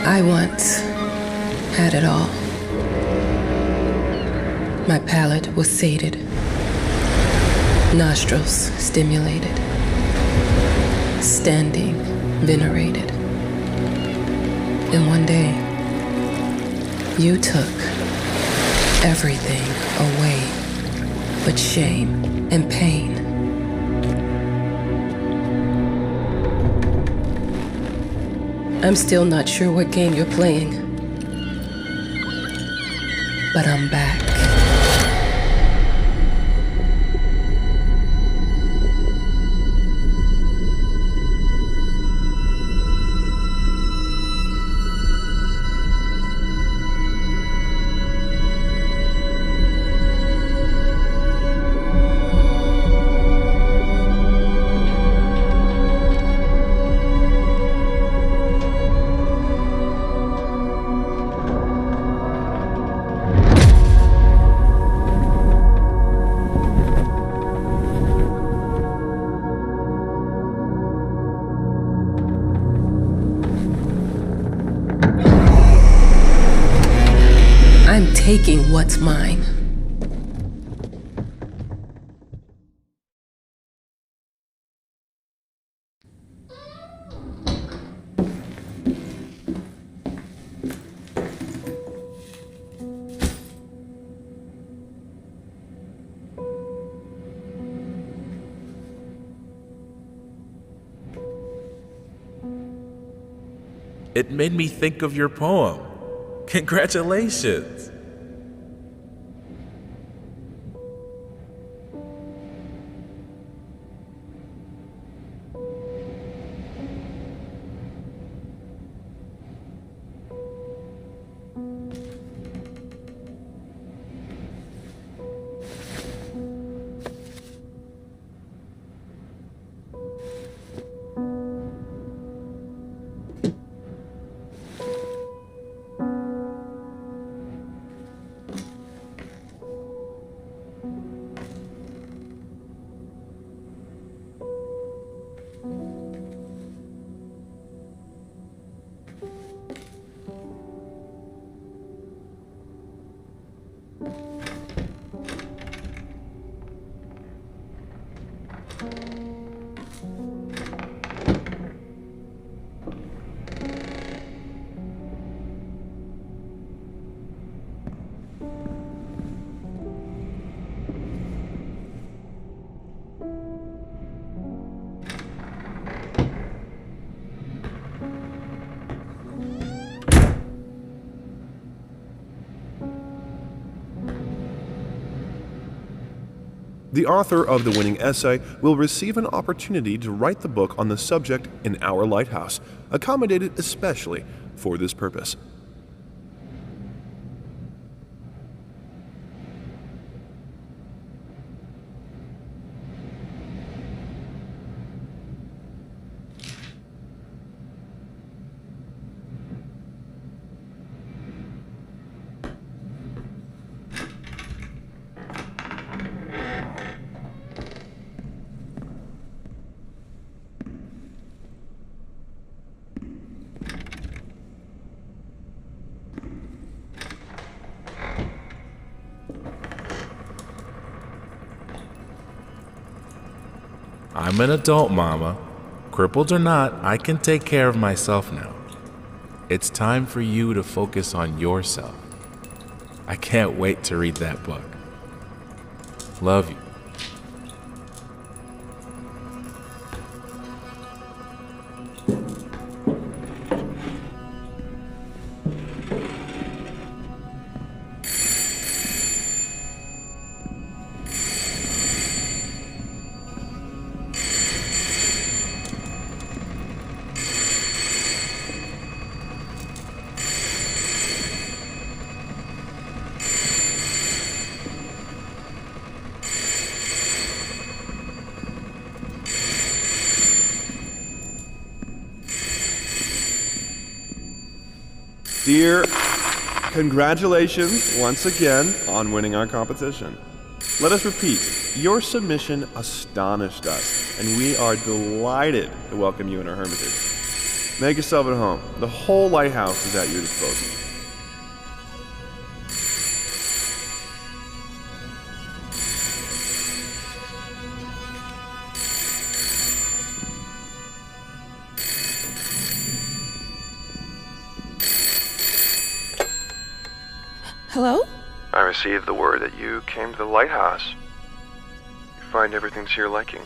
I once had it all. My palate was sated, nostrils stimulated, standing venerated. And one day, you took everything away but shame and pain. I'm still not sure what game you're playing, but I'm back. I'm taking what's mine. It made me think of your poem. Congratulations! The author of the winning essay will receive an opportunity to write the book on the subject in our lighthouse, accommodated especially for this purpose. I'm an adult, Mama. Crippled or not, I can take care of myself now. It's time for you to focus on yourself. I can't wait to read that book. Love you. Dear, congratulations once again on winning our competition. Let us repeat, your submission astonished us, and we are delighted to welcome you in our hermitage. Make yourself at home. The whole lighthouse is at your disposal. Hello? I received the word that you came to the lighthouse. You find everything to your liking.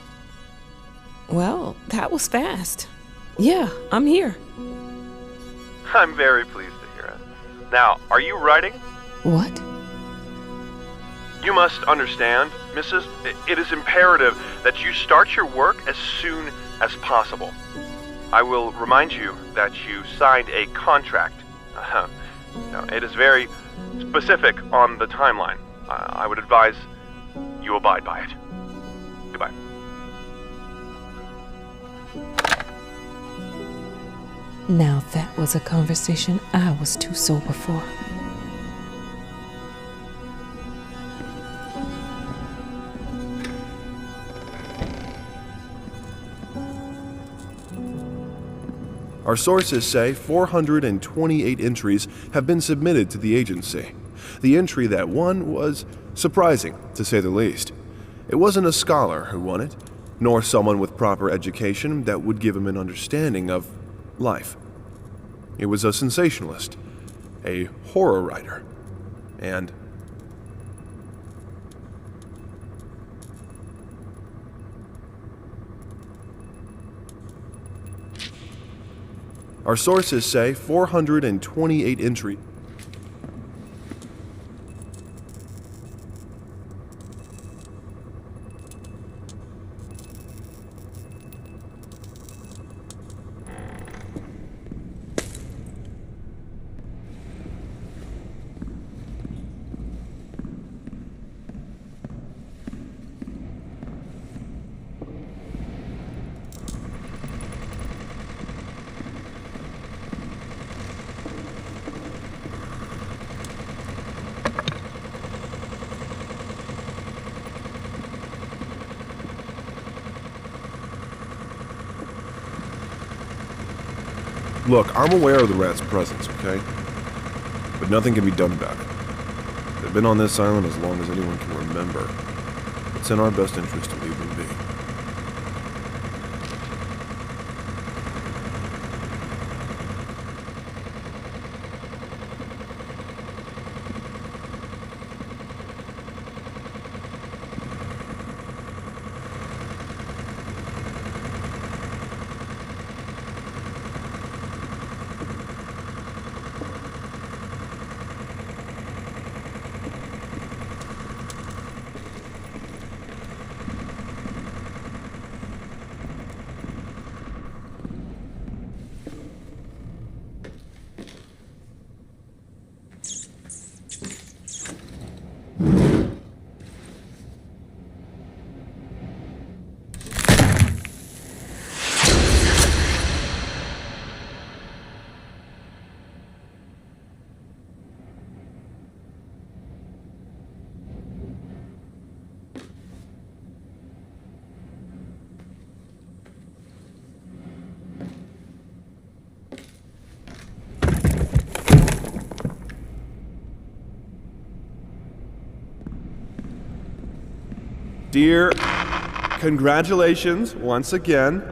Well, that was fast. Yeah, I'm here. I'm very pleased to hear it. Now, are you writing? What? You must understand, Mrs., it is imperative that you start your work as soon as possible. I will remind you that you signed a contract. Now, it is very specific on the timeline. I would advise you abide by it. Goodbye. Now that was a conversation I was too sober for. Our sources say 428 entries have been submitted to the agency. The entry that won was surprising, to say the least. It wasn't a scholar who won it, nor someone with proper education that would give him an understanding of life. It was a sensationalist, a horror writer, and our sources say 428 entries. Look, I'm aware of the rat's presence, okay? But nothing can be done about it. They've been on this island as long as anyone can remember. It's in our best interest to leave them be. Dear, congratulations once again.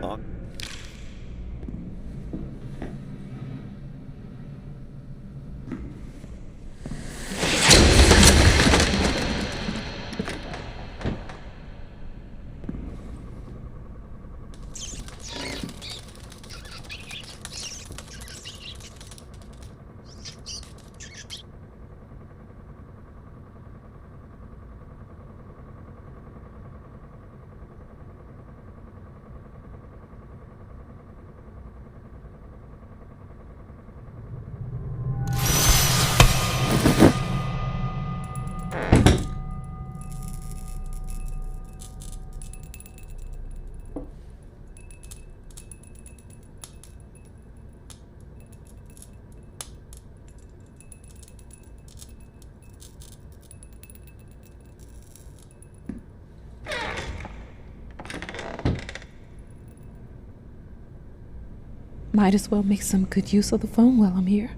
Might as well make some good use of the phone while I'm here.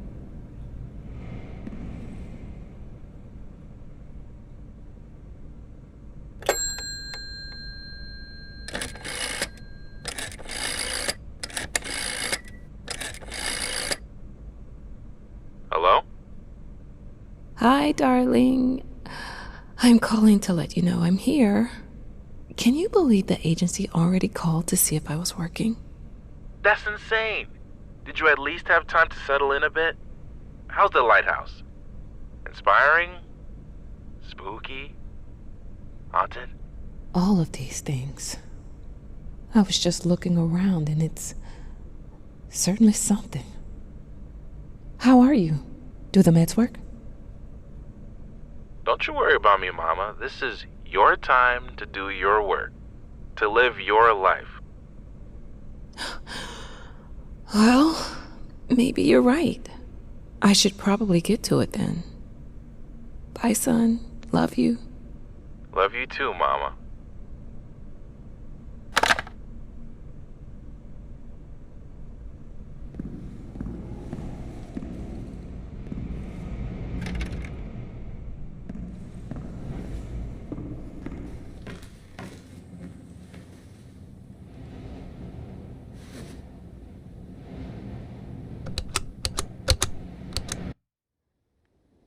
Hello? Hi, darling. I'm calling to let you know I'm here. Can you believe the agency already called to see if I was working? That's insane. Did you at least have time to settle in a bit? How's the lighthouse? Inspiring? Spooky? Haunted? All of these things. I was just looking around and it's certainly something. How are you? Do the meds work? Don't you worry about me, Mama. This is your time to do your work, to live your life. Well, maybe you're right. I should probably get to it then. Bye, son. Love you. Love you too, Mama.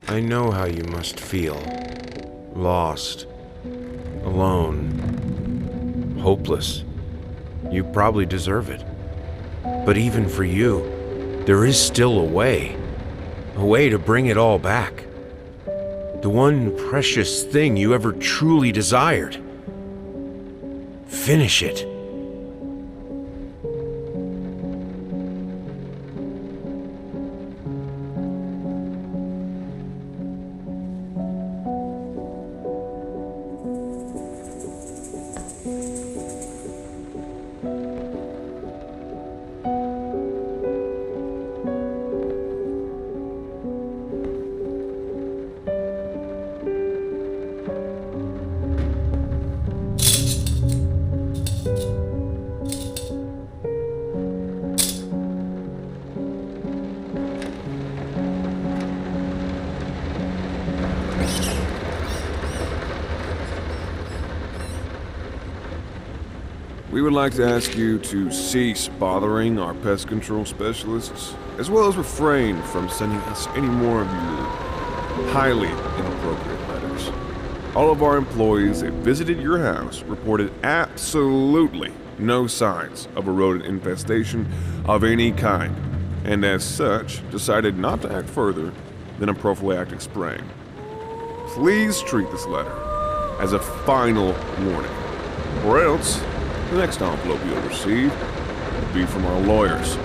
I know how you must feel. Lost. Alone. Hopeless. You probably deserve it. But even for you, there is still a way. A way to bring it all back. The one precious thing you ever truly desired. Finish it. We would like to ask you to cease bothering our pest control specialists, as well as refrain from sending us any more of your highly inappropriate letters. All of our employees that visited your house reported absolutely no signs of a rodent infestation of any kind, and as such, decided not to act further than a prophylactic spraying. Please treat this letter as a final warning, or else the next envelope you'll receive will be from our lawyers.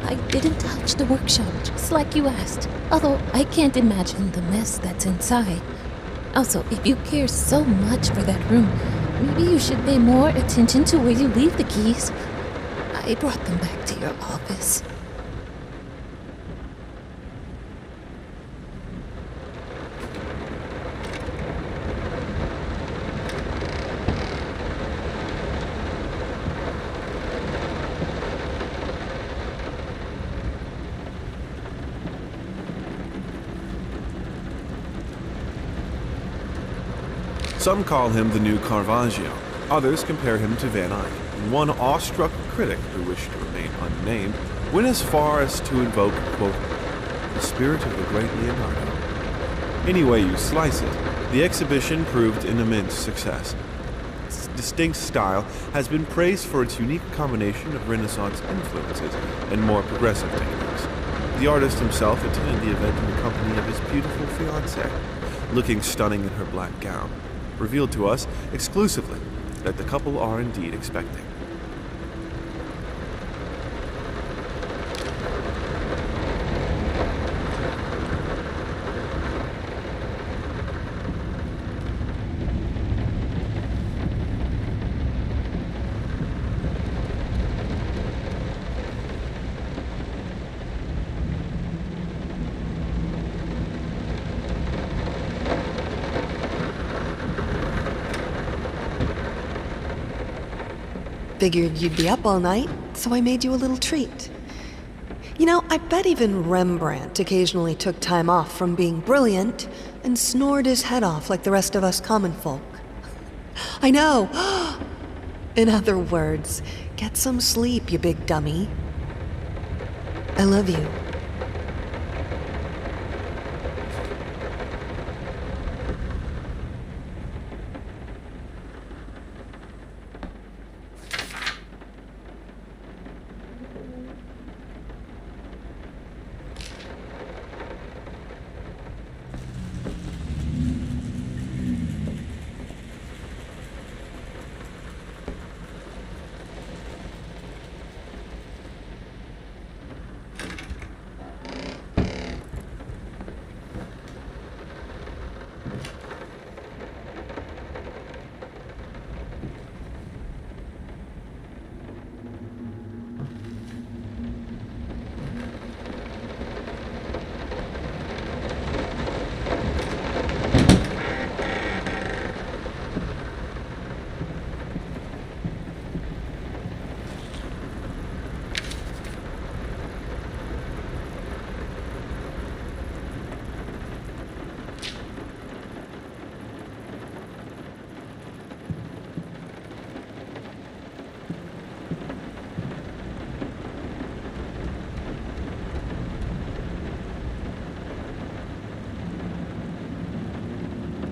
I didn't touch the workshop, just like you asked. Although I can't imagine the mess that's inside. Also, if you care so much for that room, maybe you should pay more attention to where you leave the keys. I brought them back to your office. Some call him the new Caravaggio. Others compare him to Van Eyck. One awestruck critic, who wished to remain unnamed, went as far as to invoke, quote, the spirit of the great Leonardo. Any way you slice it, the exhibition proved an immense success. Its distinct style has been praised for its unique combination of Renaissance influences and more progressive techniques. The artist himself attended the event in the company of his beautiful fiancée, looking stunning in her black gown, revealed to us exclusively that the couple are indeed expecting. Figured you'd be up all night, so I made you a little treat. You know, I bet even Rembrandt occasionally took time off from being brilliant and snored his head off like the rest of us common folk. I know! In other words, get some sleep, you big dummy. I love you.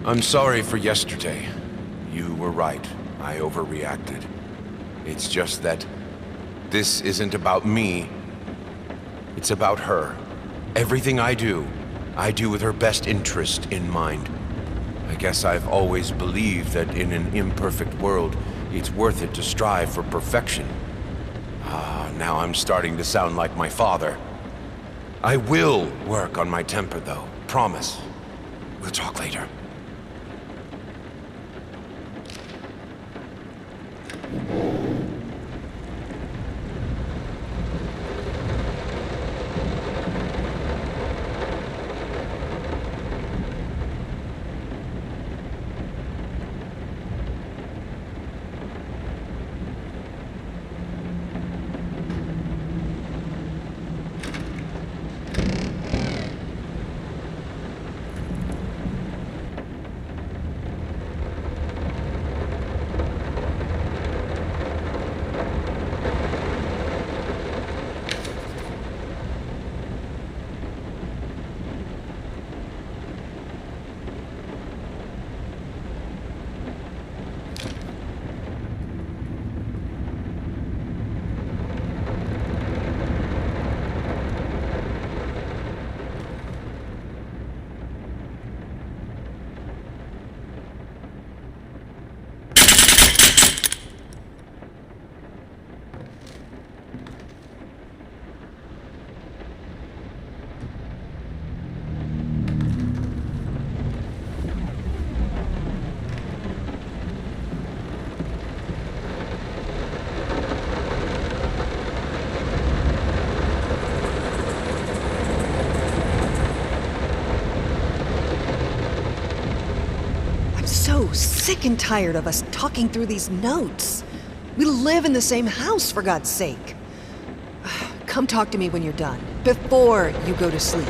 I'm sorry for yesterday. You were right. I overreacted. It's just that this isn't about me. It's about her. Everything I do with her best interest in mind. I guess I've always believed that in an imperfect world, it's worth it to strive for perfection. Now I'm starting to sound like my father. I will work on my temper, though. Promise. We'll talk later. Sick and tired of us talking through these notes. We live in the same house, for God's sake. Come talk to me when you're done, before you go to sleep.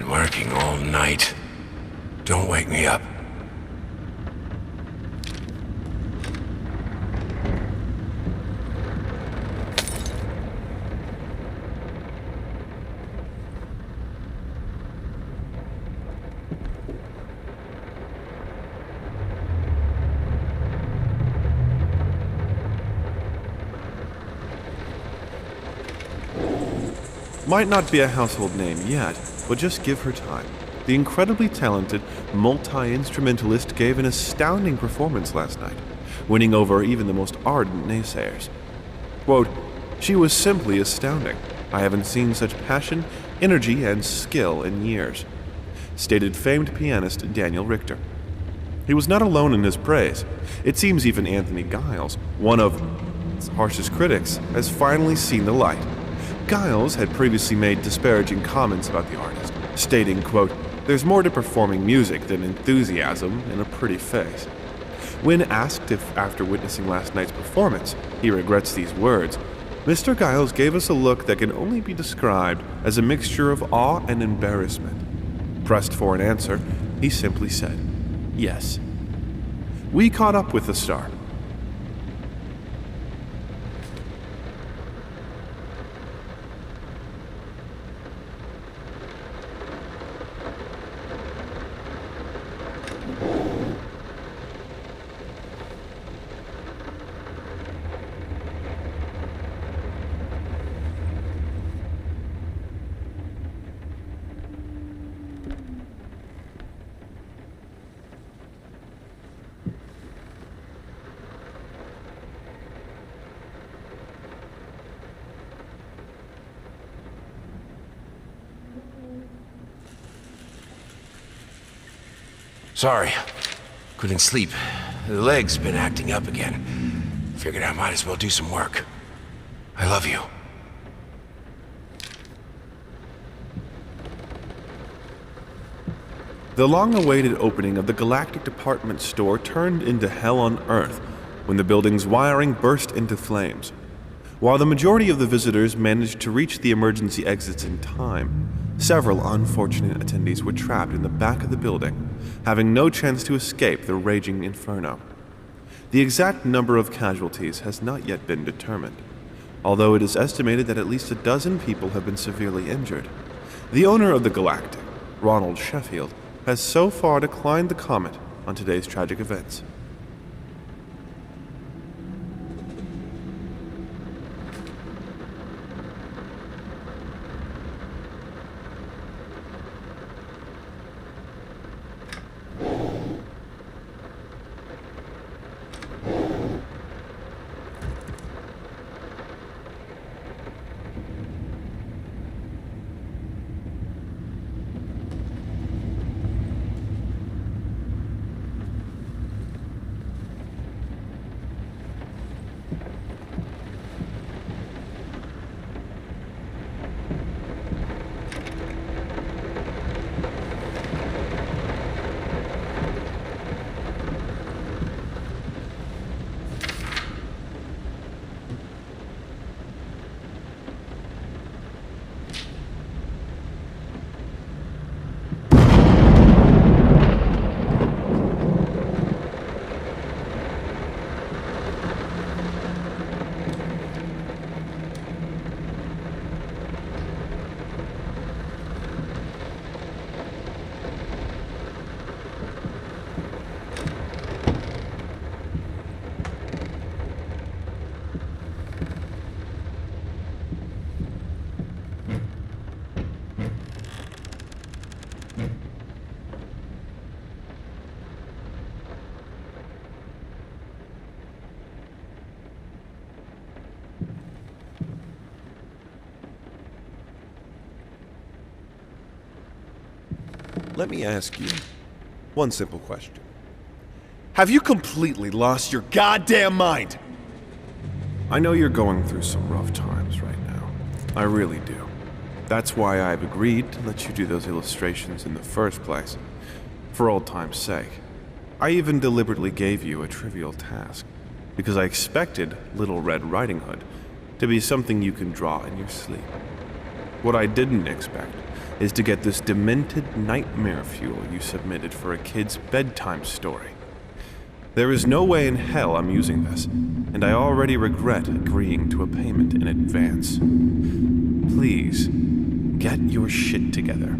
Working all night. Don't wake me up. Might not be a household name yet, but just give her time. The incredibly talented multi-instrumentalist gave an astounding performance last night, winning over even the most ardent naysayers. Quote, "She was simply astounding. I haven't seen such passion, energy, and skill in years. stated famed pianist Daniel Richter. He was not alone in his praise. It seems even Anthony Giles, one of its harshest critics, has finally seen the light. Giles had previously made disparaging comments about the artist, stating, quote, "There's more to performing music than enthusiasm and a pretty face." When asked if, after witnessing last night's performance, he regrets these words, Mr. Giles gave us a look that can only be described as a mixture of awe and embarrassment. Pressed for an answer, he simply said, "Yes." We caught up with the star. Sorry, couldn't sleep. The leg's been acting up again. Figured I might as well do some work. I love you. The long-awaited opening of the Galactic Department Store turned into hell on Earth when the building's wiring burst into flames. While the majority of the visitors managed to reach the emergency exits in time, several unfortunate attendees were trapped in the back of the building, having no chance to escape the raging inferno. The exact number of casualties has not yet been determined, although it is estimated that at least a dozen people have been severely injured. The owner of the Galactic, Ronald Sheffield, has so far declined to comment on today's tragic events. Let me ask you one simple question. Have you completely lost your goddamn mind? I know you're going through some rough times right now. I really do. That's why I've agreed to let you do those illustrations in the first place, for old time's sake. I even deliberately gave you a trivial task, because I expected Little Red Riding Hood to be something you can draw in your sleep. What I didn't expect is to get this demented nightmare fuel you submitted for a kid's bedtime story. There is no way in hell I'm using this, and I already regret agreeing to a payment in advance. Please, get your shit together.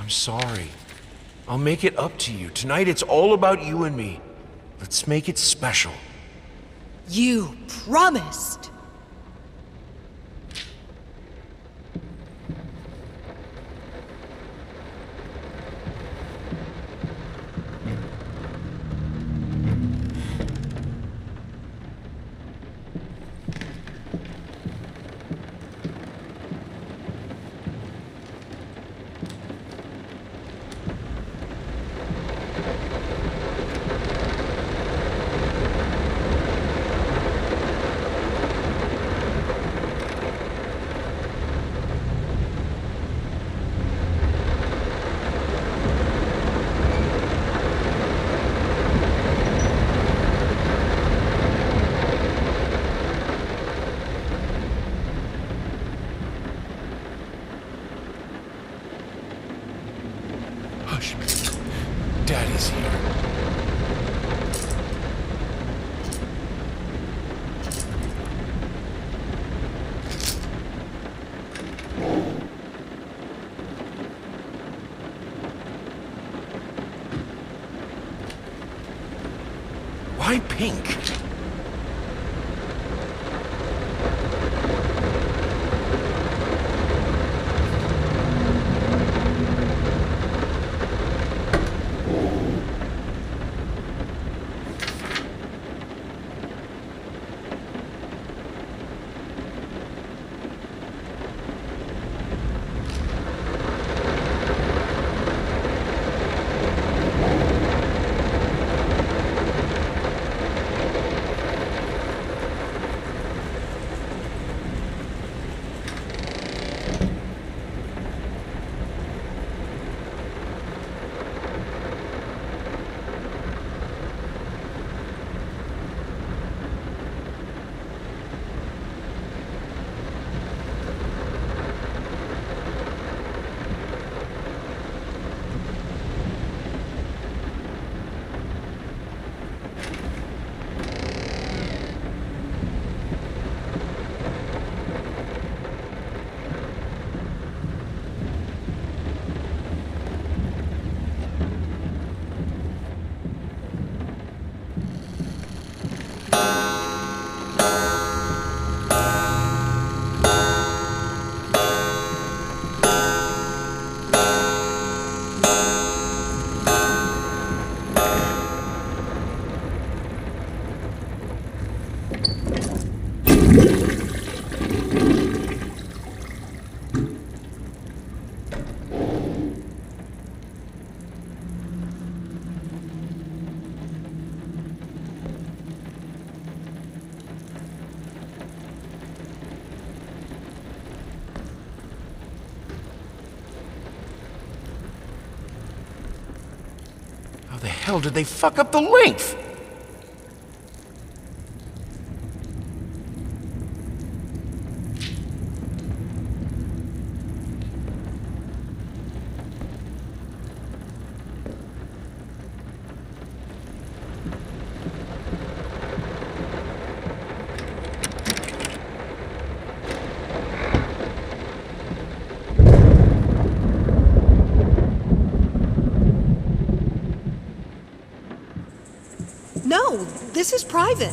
I'm sorry. I'll make it up to you. Tonight it's all about you and me. Let's make it special. You promised! Hush. Daddy's here. Why pink? How the hell did they fuck up the length? No, this is private.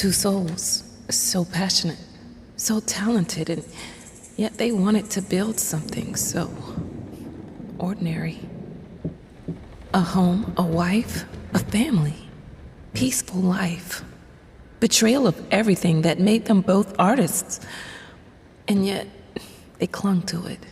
Two souls, so passionate, so talented, and yet they wanted to build something so ordinary. A home, a wife, a family, peaceful life. Betrayal of everything that made them both artists, and yet they clung to it.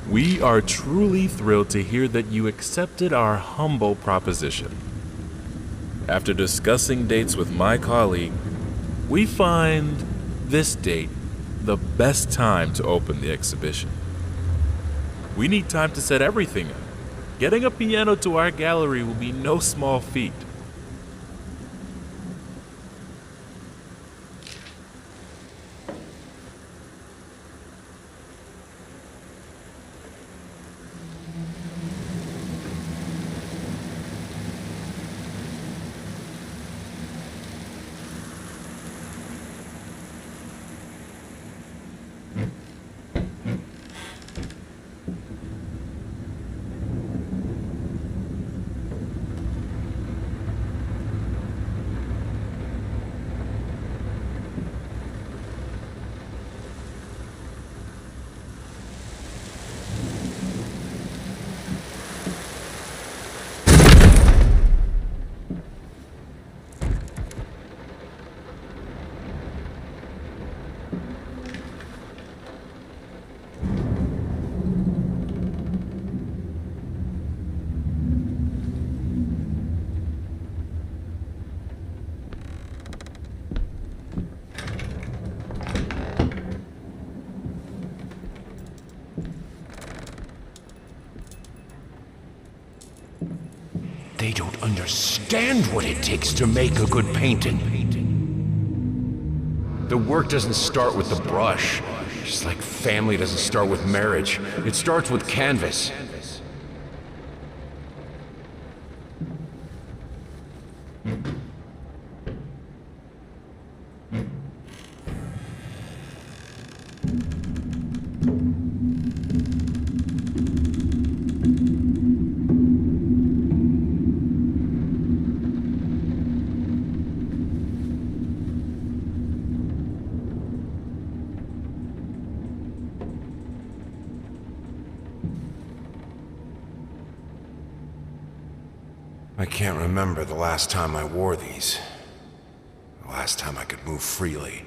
We are truly thrilled to hear that you accepted our humble proposition. After discussing dates with my colleague, we find this date the best time to open the exhibition. We need time to set everything up. Getting a piano to our gallery will be no small feat. They don't understand what it takes to make a good painting. The work doesn't start with the brush, just like family doesn't start with marriage. It starts with canvas. I can't remember the last time I wore these. The last time I could move freely.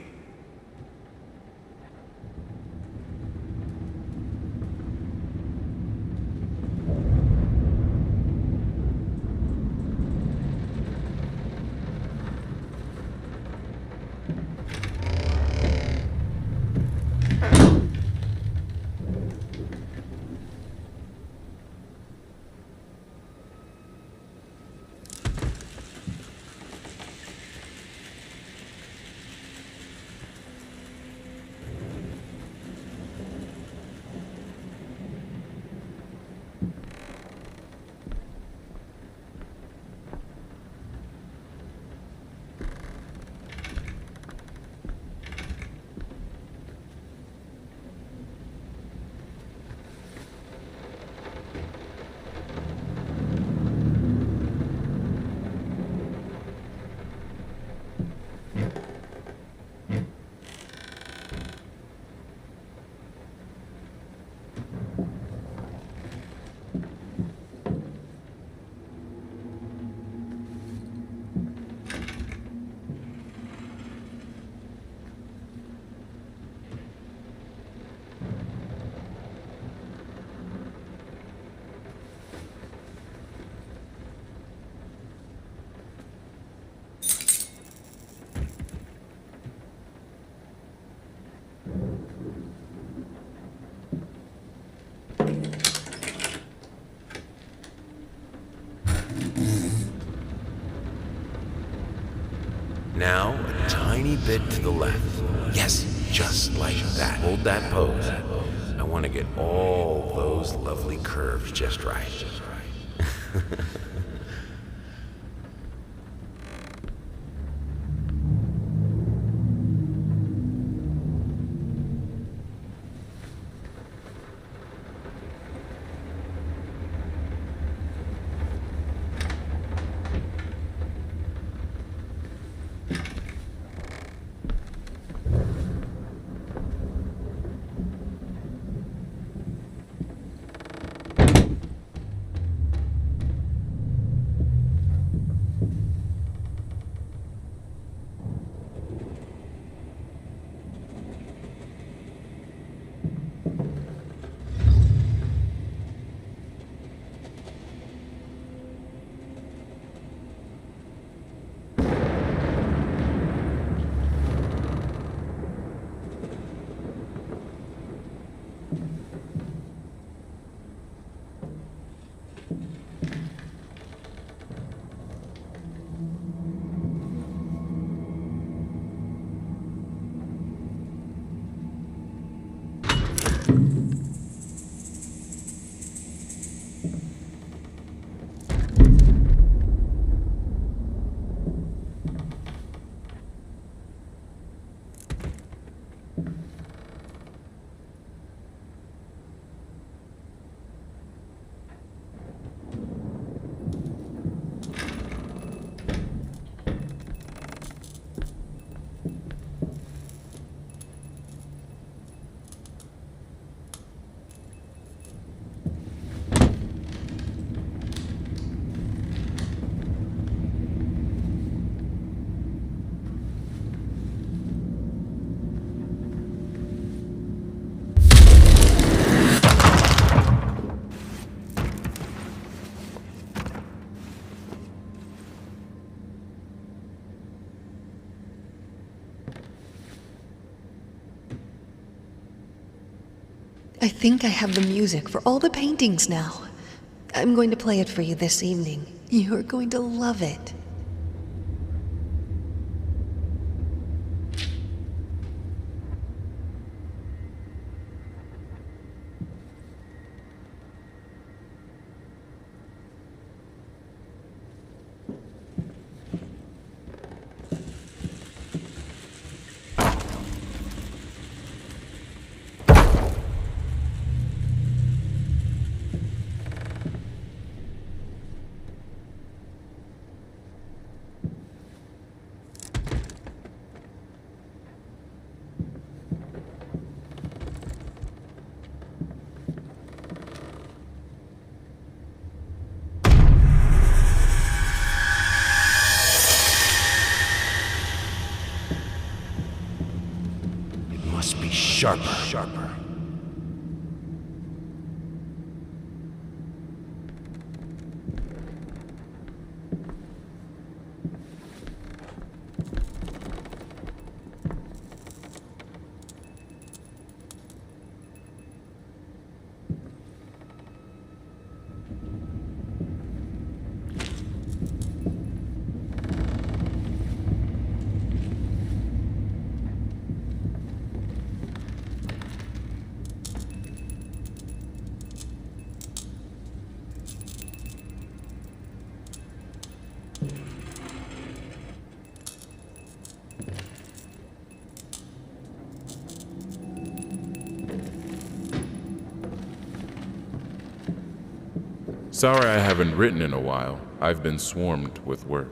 Now, a tiny bit to the left. Yes, just like that. Hold that pose. I want to get all those lovely curves just right. I think I have the music for all the paintings now. I'm going to play it for you this evening. You're going to love it. Sharper. Sorry I haven't written in a while. I've been swarmed with work.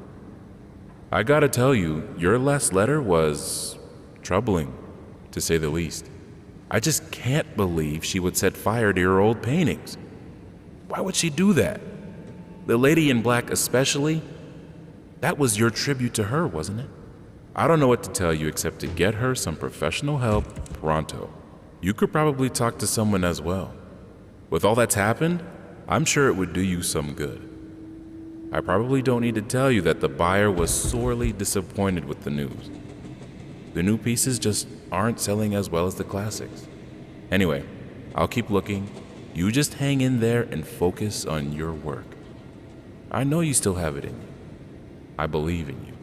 I gotta tell you, your last letter was troubling, to say the least. I just can't believe she would set fire to your old paintings. Why would she do that? The lady in black especially? That was your tribute to her, wasn't it? I don't know what to tell you except to get her some professional help pronto. You could probably talk to someone as well. With all that's happened, I'm sure it would do you some good. I probably don't need to tell you that the buyer was sorely disappointed with the news. The new pieces just aren't selling as well as the classics. Anyway, I'll keep looking. You just hang in there and focus on your work. I know you still have it in you. I believe in you.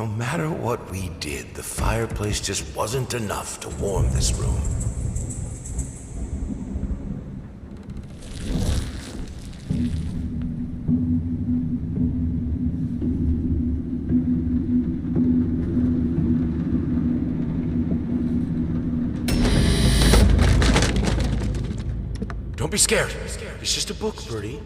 No matter what we did, the fireplace just wasn't enough to warm this room. Don't be scared. It's just a book, Birdie.